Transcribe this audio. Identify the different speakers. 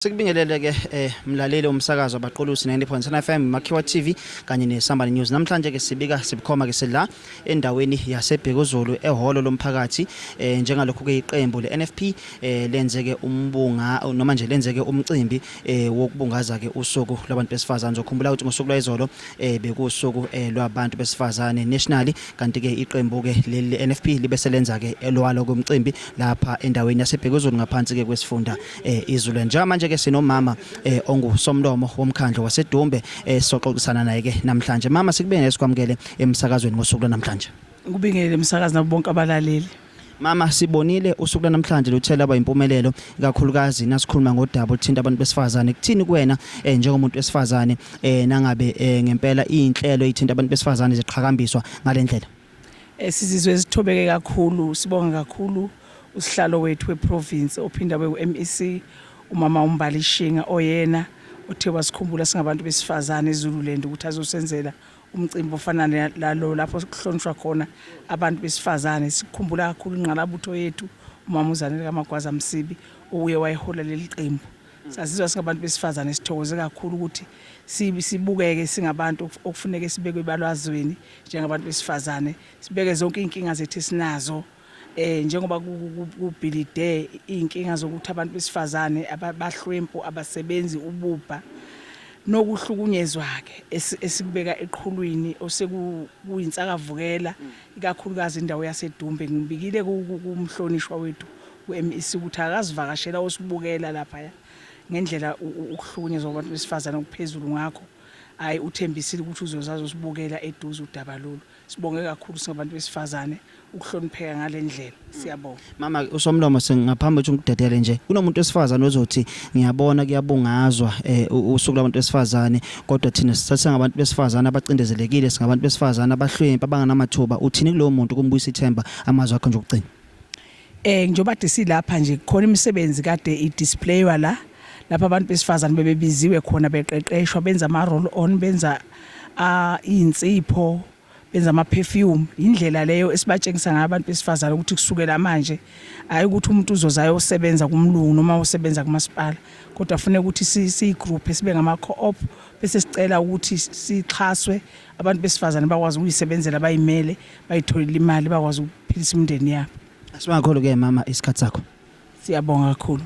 Speaker 1: Sikubingelele ke mlaleli umsakazo abaqolusi 90.9 FM Makhiwa TV kanye neSambane News. Namhlanje ke sibika sibukhoma ke sila endaweni yaseBhekozulu ehholo lomphakathi njengalokho ke iqembu leNFP lenzeke umbunga noma nje lenzeke umcimbi wokubungaza ke usuku labantu besifazane. Zokhumbula ukuthi ngosuku lwayizolo bekusuku lwabantu besifazane nationally, kanti ke iqembu ke leli NFP libeselenza ke elwalo komcimbi lapha endaweni yaseBhekozulu ngaphansi ke kwesifunda iZulu. Manje ke sinomama ongusomlomo womkhandlo waseDumbe soxoxisana naye ke namhlanje. Mama, sikubingelele esikwamukele emsakazweni ngosuku namhlanje.
Speaker 2: Ngubingelele umsakazi nabo bonke abalaleli.
Speaker 1: Mama, sibonile usuku namhlanje luthela aba impumelelo ikakhulukazi nasikhuluma ngodaba oluthinta abantu besifazane. Kuthini kuwena njengomuntu wesifazane nangabe ngempela inhlelo ezithinta abantu besifazane ziqhakambiswa ngalendlela?
Speaker 2: Sizizwe sithobeke kakhulu, sibonga kakhulu usihlalo wethu weprovince ophinda we-MEC umama uMbalishinga oyena uthe wasikhumbula singabantu besifazane eZululand ukuthi azosenzela umcimbi ofana nalo lapho kuhlonishwa khona abantu besifazane. Sikhumbula kakhulu inqalabutho yethu umama uZanele kaMagwaza Msibi uye wayihola leli qembu. Sasizwa singabantu besifazane sithokoze kakhulu ukuthi sibukeke singabantu okufuneka sibekwe ebalwazweni njengabantu besifazane, sibeke zonke inkinga zethu esinazo. Njengoba kubhilide inkinga zokuthi abantu besifazane abahlwempu abasebenzi ubupha nokuhlukunyezwa ke esikubeka eqhulwini osekuyintsakavukela ikakhulukazi indawo yaseDumbe. Ngibikile kumhlonishwa wethu weMEC ukuthi akazivakashela osibukela lapha ngendlela ukuhlukunyezwa kwabantu besifazane okuphezulu. Ngakho hayi uthembisile ukuthi uzozazi usibukela eduze uDabalulu. Sibonge kakhulu singabantu besifazane ukuhlonipheka ngalendlela. Siyabonga.
Speaker 1: Mama usomlomo, singaphambi ukuthi ngikudedele nje, kunomuntu wesifazane ozothi ngiyabona kuyabungazwa usuku labantu besifazane kodwa thina sisathengabantu besifazane abacindezelekile, singabantu besifazane abahlwempa abanganamathuba. Uthini kulowo muntu kumbuyisa ithemba amazwi akho nje ukugcina?
Speaker 2: Njengoba silapha nje khona imisebenzi kade idisplay la lapha abantu besifazane bebebiziwe khona beqeqeshwa benza ama roll on, benza insipho, benza ama perfume. Indlela leyo esibatshengisa ngabantu besifazane ukuthi kusukela manje hayi ukuthi umuntu uzozayo osebenza kumlungu noma osebenza kumasipala, kodwa afuneka ukuthi si group sibe ngama co-op bese sicela ukuthi sixhaswe abantu besifazane bakwazi ukuyisebenzela bayimele bayitholela imali bakwazi ukuphilisa imindeni yabo.
Speaker 1: Asibakhulu ke mama isikhatsi sakho.
Speaker 2: Siyabonga kakhulu.